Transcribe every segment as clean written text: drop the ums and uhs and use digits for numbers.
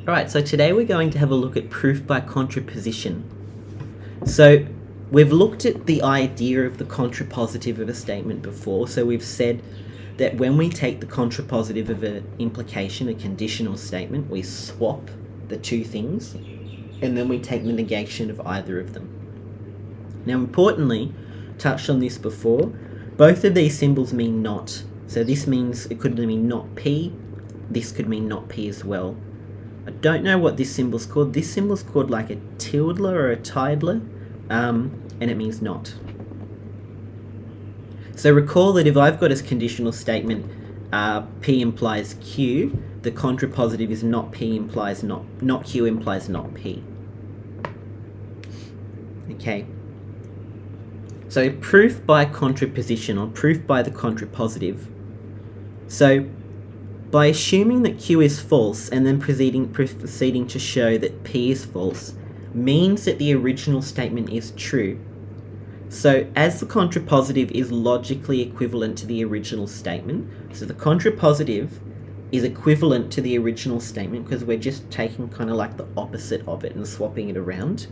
Alright, so today we're going to have a look at proof by contraposition. So we've looked at the idea of the contrapositive of a statement before. So we've said that when we take the contrapositive of an implication, a conditional statement, we swap the two things, and then we take the negation of either of them. Now importantly, touched on this before, both of these symbols mean not. So this means it could mean not P, this could mean not P as well. I don't know what this symbol's called. This symbol's called like a tilde or a tidler, and it means not. So recall that if I've got a conditional statement, P implies Q, the contrapositive is not P implies not Q implies not P. Okay. So proof by contraposition, or proof by the contrapositive. So by assuming that Q is false and then proceeding to show that P is false means that the original statement is true. So as the contrapositive is logically equivalent to the original statement, so the contrapositive is equivalent to the original statement because we're just taking kind of like the opposite of it and swapping it around.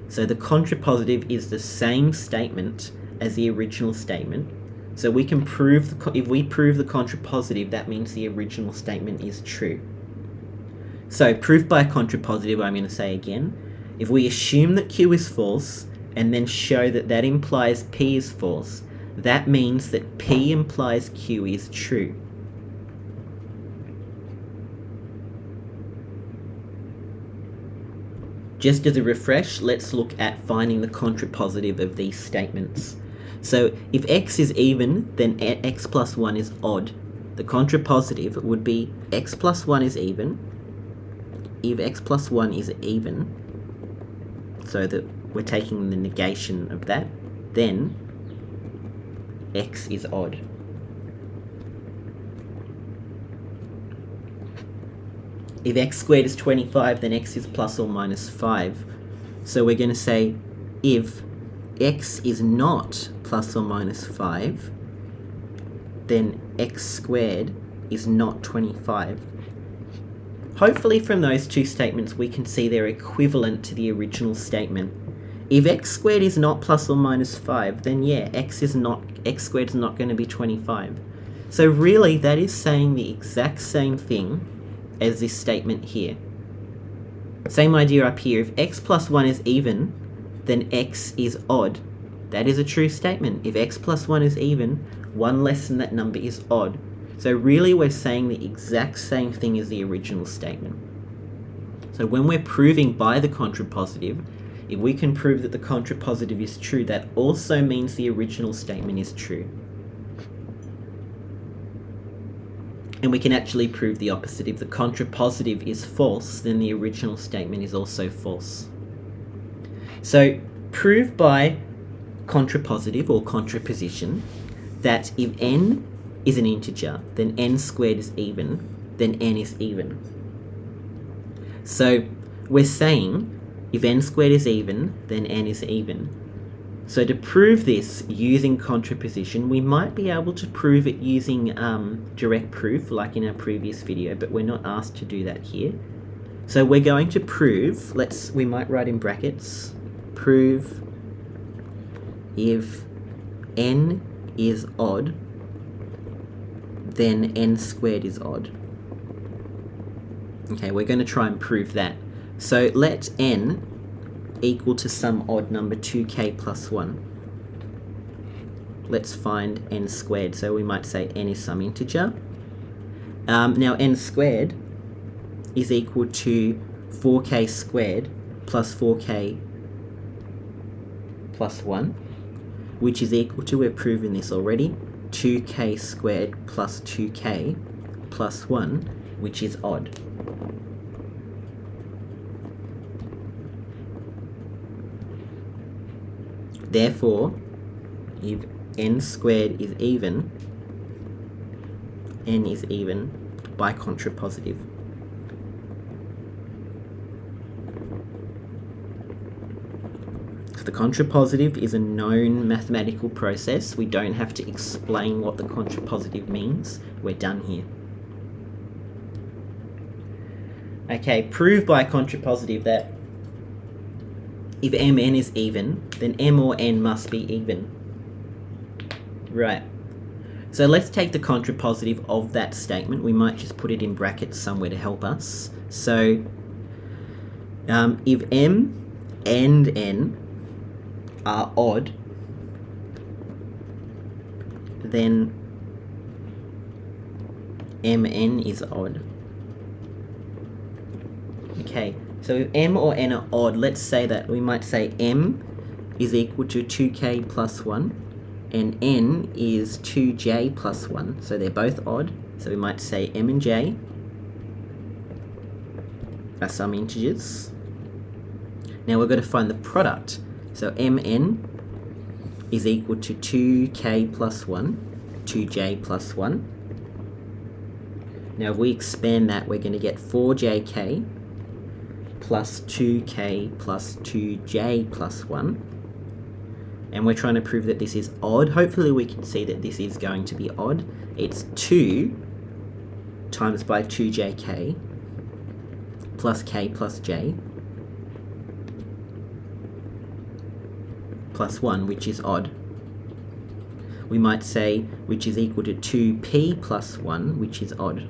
So the contrapositive is the same statement as the original statement. So we can prove, if we prove the contrapositive, that means the original statement is true. So proof by a contrapositive, I'm going to say again, if we assume that Q is false and then show that that implies P is false, that means that P implies Q is true. Just as a refresh, let's look at finding the contrapositive of these statements. So if x is even, then x plus 1 is odd. The contrapositive would be x plus 1 is even. If x plus 1 is even, so that we're taking the negation of that, then x is odd. If x squared is 25, then x is plus or minus 5. So we're going to say if x is not plus or minus 5, then x squared is not 25. Hopefully from those two statements we can see they're equivalent to the original statement. If x squared is not plus or minus 5, then yeah, x squared is not going to be 25. So really that is saying the exact same thing as this statement here. Same idea up here. If x plus 1 is even, then x is odd. That is a true statement. If x plus 1 is even, 1 less than that number is odd. So really we're saying the exact same thing as the original statement. So when we're proving by the contrapositive, if we can prove that the contrapositive is true, that also means the original statement is true. And we can actually prove the opposite. If the contrapositive is false, then the original statement is also false. So prove by contrapositive or contraposition that if n is an integer, then n squared is even, then n is even. So we're saying if n squared is even, then n is even. So to prove this using contraposition, we might be able to prove it using direct proof like in our previous video, but we're not asked to do that here. So we're going to prove, we might write in brackets, prove if n is odd, then n squared is odd. Okay, we're going to try and prove that. So let n equal to some odd number 2k plus 1. Let's find n squared. So we might say n is some integer. Now n squared is equal to 4k squared plus 4k plus 1, which is equal to, we've proven this already, 2k squared plus 2k plus 1, which is odd. Therefore, if n squared is even, n is even by contrapositive. So the contrapositive is a known mathematical process. We don't have to explain what the contrapositive means. We're done here. Okay, prove by contrapositive that if mn is even, then m or n must be even. Right. So let's take the contrapositive of that statement. We might just put it in brackets somewhere to help us. So if m and n are odd, then mn is odd. Okay, so if m or n are odd, let's say that we might say m is equal to 2k plus 1 and n is 2j plus 1, so they're both odd. So we might say m and j are some integers. Now we're going to find the product. So mn is equal to 2k plus 1, 2j plus 1. Now if we expand that, we're going to get 4jk plus 2k plus 2j plus 1. And we're trying to prove that this is odd. Hopefully we can see that this is going to be odd. It's 2 times by 2jk plus k plus j plus 1, which is odd. We might say which is equal to 2p plus 1, which is odd.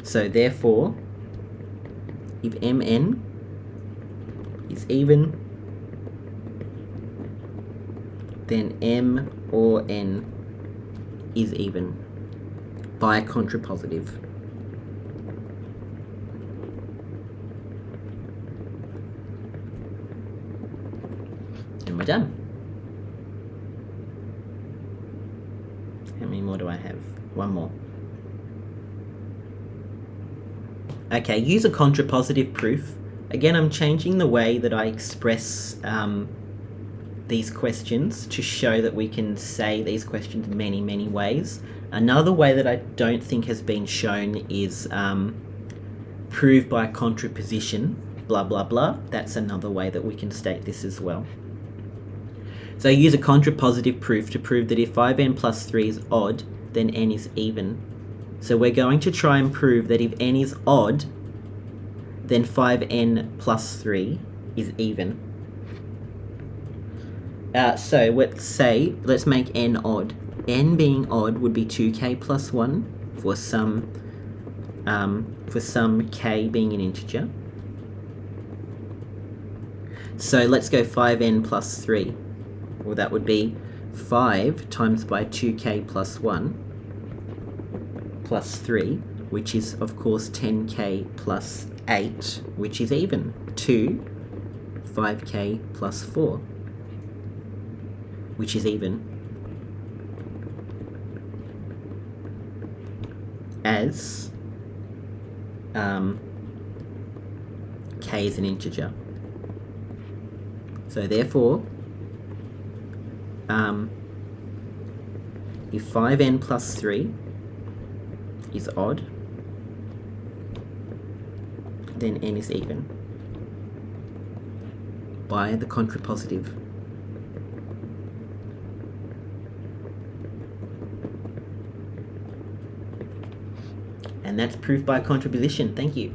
So therefore, if mn is even, then m or n is even by a contrapositive. And we're done. How many more do I have? One more. Okay, use a contrapositive proof. Again, I'm changing the way that I express these questions to show that we can say these questions many, many ways. Another way that I don't think has been shown is prove by contraposition, blah, blah, blah. That's another way that we can state this as well. So use a contrapositive proof to prove that if 5n plus 3 is odd, then n is even. So we're going to try and prove that if n is odd, then 5n plus 3 is even. So let's make n odd. N being odd would be 2k plus 1 for some k being an integer. So let's go 5n plus 3. Well, that would be 5 times by 2k plus 1 plus 3, which is of course 10k plus 8, which is even, to 5k plus 4, which is even, as k is an integer. So therefore, if 5n plus 3 is odd, then n is even by the contrapositive. And that's proof by contraposition. Thank you.